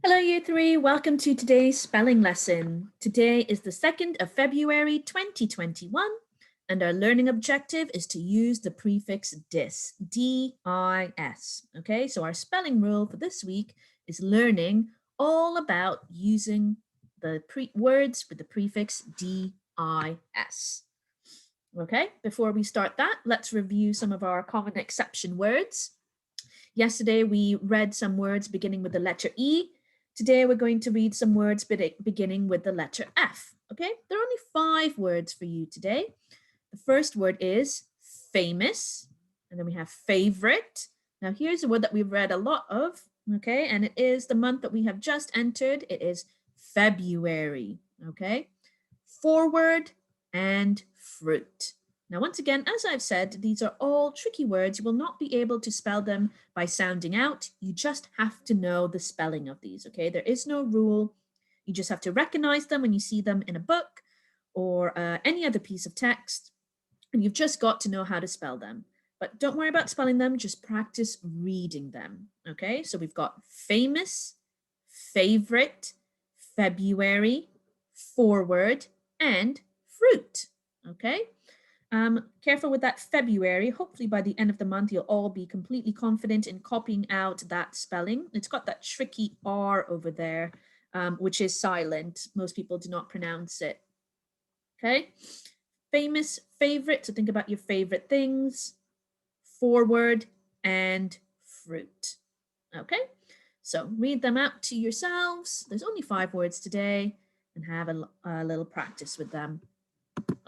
Hello, Year 3. Welcome to today's spelling lesson. Today is the 2nd of February 2021, and our learning objective is to use the prefix dis, D-I-S. Okay, so our spelling rule for this week is learning all about using the words with the prefix D-I-S. Okay, before we start that, let's review some of our common exception words. Yesterday, we read some words beginning with the letter E. Today, we're going to read some words beginning with the letter F. Okay, there are only 5 words for you today. The first word is famous, and then we have favorite. Now, here's a word that we've read a lot of, okay, and it is the month that we have just entered. It is February, okay. Forward and fruit. Now, once again, as I've said, these are all tricky words. You will not be able to spell them by sounding out. You just have to know the spelling of these, okay? There is no rule. You just have to recognize them when you see them in a book or any other piece of text, and you've just got to know how to spell them. But don't worry about spelling them, just practice reading them, okay? So we've got famous, favorite, February, forward, and fruit, okay? Careful with that February. Hopefully by the end of the month, you'll all be completely confident in copying out that spelling. It's got that tricky R over there, which is silent. Most people do not pronounce it. Okay. Famous, favorite. So think about your favorite things. Forward and fruit. Okay. So read them out to yourselves. There's only 5 words today, and have a little practice with them.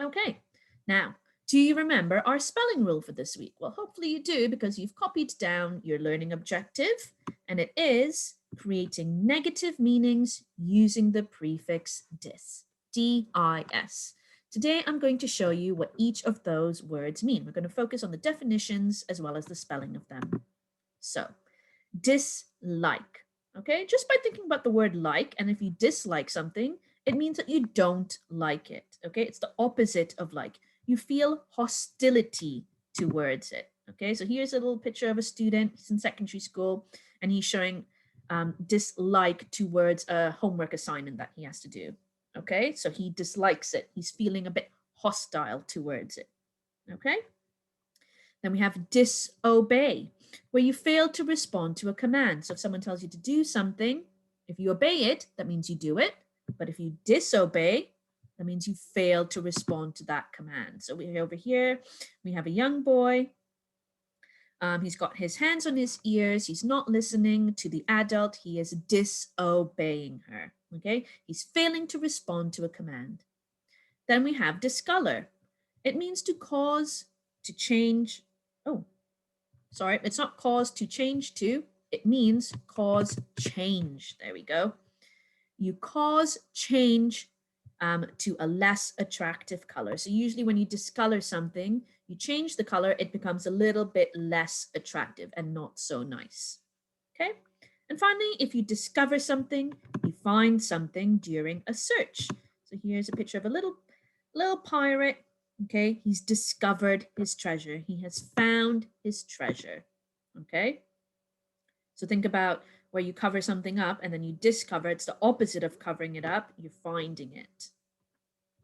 Okay. Now, do you remember our spelling rule for this week? Well, hopefully you do, because you've copied down your learning objective, and it is creating negative meanings using the prefix dis, D-I-S. Today, I'm going to show you what each of those words mean. We're going to focus on the definitions as well as the spelling of them. So, dislike, okay? Just by thinking about the word like, and if you dislike something, it means that you don't like it, okay? It's the opposite of like. You feel hostility towards it, okay? So here's a little picture of a student. He's in secondary school, and he's showing dislike towards a homework assignment that he has to do, okay? So he dislikes it. He's feeling a bit hostile towards it, okay? Then we have disobey, where you fail to respond to a command. So if someone tells you to do something, if you obey it, that means you do it. But if you disobey, that means you fail to respond to that command. So over here, we have a young boy. He's got his hands on his ears. He's not listening to the adult. He is disobeying her. Okay, he's failing to respond to a command. Then we have discolor. It means to cause, to change. Oh, sorry, it's not cause to change to. It means cause change. There we go. You cause change to a less attractive color. So usually when you discolor something, you change the color, it becomes a little bit less attractive and not so nice. Okay. And finally, if you discover something, you find something during a search. So here's a picture of a little pirate. Okay, he's discovered his treasure. He has found his treasure. Okay. So think about where you cover something up and then you discover. It's the opposite of covering it up. You're finding it.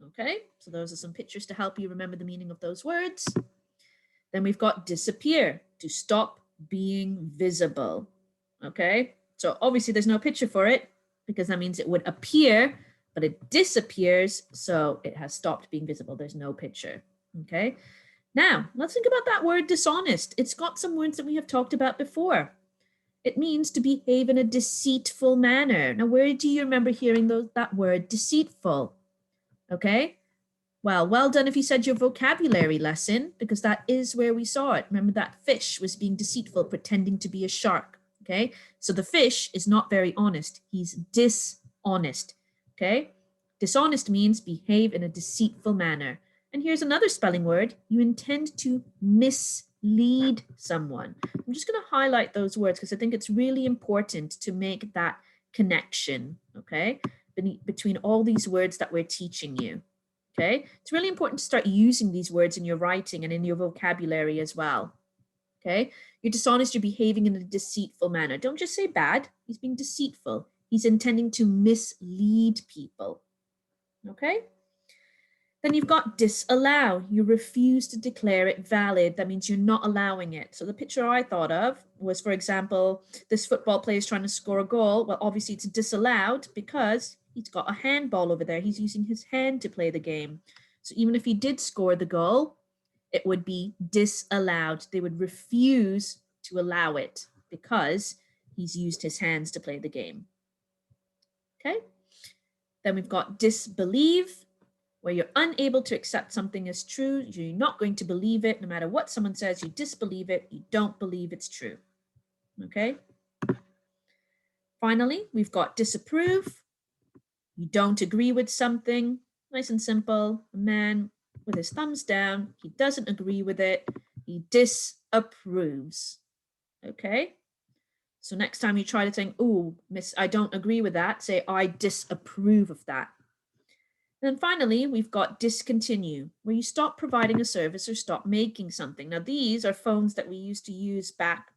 Okay, so those are some pictures to help you remember the meaning of those words. Then we've got disappear, to stop being visible. Okay, so obviously there's no picture for it because that means it would appear, but it disappears, so it has stopped being visible. There's no picture. Okay, now let's think about that word dishonest. It's got some words that we have talked about before. It means to behave in a deceitful manner. Now, where do you remember hearing that word deceitful? Okay, well done if you said your vocabulary lesson, because that is where we saw it. Remember that fish was being deceitful, pretending to be a shark. Okay, so the fish is not very honest. He's dishonest. Okay, dishonest means behave in a deceitful manner. And here's another spelling word. You intend to mislead someone. I'm just going to highlight those words because I think it's really important to make that connection, okay, between all these words that we're teaching you. Okay, it's really important to start using these words in your writing and in your vocabulary as well. Okay, you're dishonest, you're behaving in a deceitful manner. Don't just say bad, he's being deceitful. He's intending to mislead people. Okay? Then you've got disallow. You refuse to declare it valid. That means you're not allowing it. So the picture I thought of was, for example, this football player is trying to score a goal. Well, obviously it's disallowed because he's got a handball over there. He's using his hand to play the game. So even if he did score the goal, it would be disallowed. They would refuse to allow it because he's used his hands to play the game. Okay? Then we've got disbelieve, where you're unable to accept something as true. You're not going to believe it. No matter what someone says, you disbelieve it. You don't believe it's true. Okay? Finally, we've got disapprove. You don't agree with something. Nice and simple. A man with his thumbs down. He doesn't agree with it. He disapproves. Okay? So next time you try to think, oh, miss, I don't agree with that, say, I disapprove of that. And then finally, we've got discontinue, where you stop providing a service or stop making something. Now, these are phones that we used to use back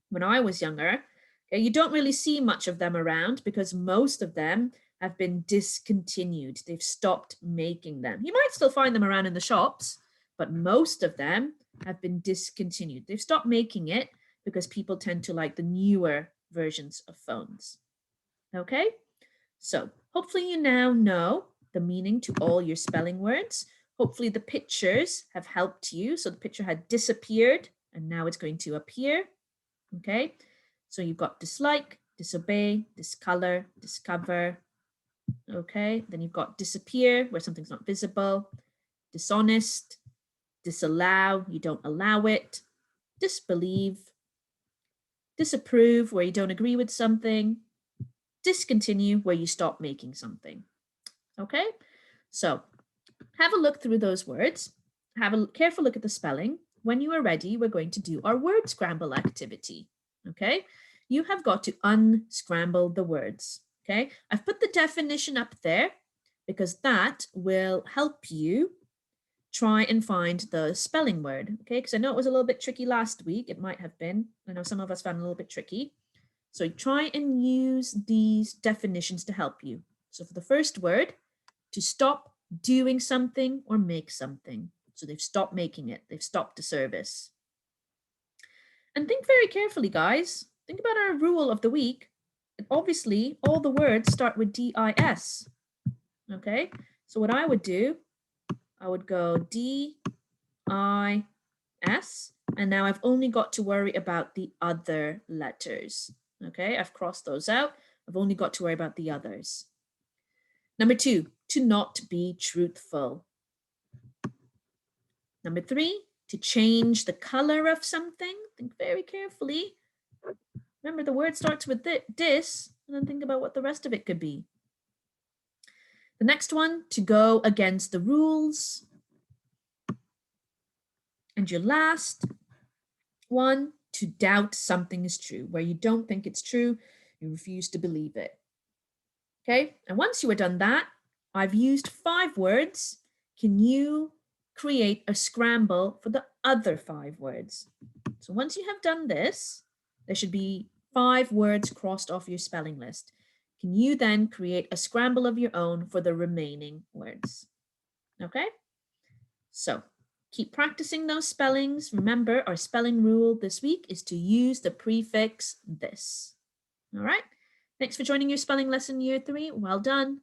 when I was younger. Okay, you don't really see much of them around because most of them have been discontinued. They've stopped making them. You might still find them around in the shops, but most of them have been discontinued. They've stopped making it because people tend to like the newer versions of phones. Okay, so hopefully you now know the meaning to all your spelling words. Hopefully the pictures have helped you. So the picture had disappeared and now it's going to appear. Okay, so you've got dislike, disobey, discolor, discover. Okay, then you've got disappear, where something's not visible, dishonest, disallow, you don't allow it, disbelieve, disapprove, where you don't agree with something, discontinue, where you stop making something. Okay, so have a look through those words, have a careful look at the spelling. When you are ready, we're going to do our word scramble activity. Okay, you have got to unscramble the words. Okay, I've put the definition up there because that will help you try and find the spelling word. Okay, because I know it was a little bit tricky last week. It might have been. I know some of us found it a little bit tricky. So try and use these definitions to help you. So for the first word, to stop doing something or make something. So they've stopped making it. They've stopped the service. And think very carefully, guys. Think about our rule of the week. And obviously, all the words start with D-I-S. Okay, so what I would do, I would go D-I-S, and now I've only got to worry about the other letters. Okay, I've crossed those out. I've only got to worry about the others. Number 2, to not be truthful. Number 3, to change the color of something. Think very carefully. Remember, the word starts with this, and then think about what the rest of it could be. The next one, to go against the rules. And your last one, to doubt something is true, where you don't think it's true, you refuse to believe it. Okay, and once you are done that, I've used 5 words. Can you create a scramble for the other 5 words? So once you have done this, there should be 5 words crossed off your spelling list. Can you then create a scramble of your own for the remaining words? Okay, so keep practicing those spellings. Remember, our spelling rule this week is to use the prefix this. All right. Thanks for joining your spelling lesson year 3. Well done.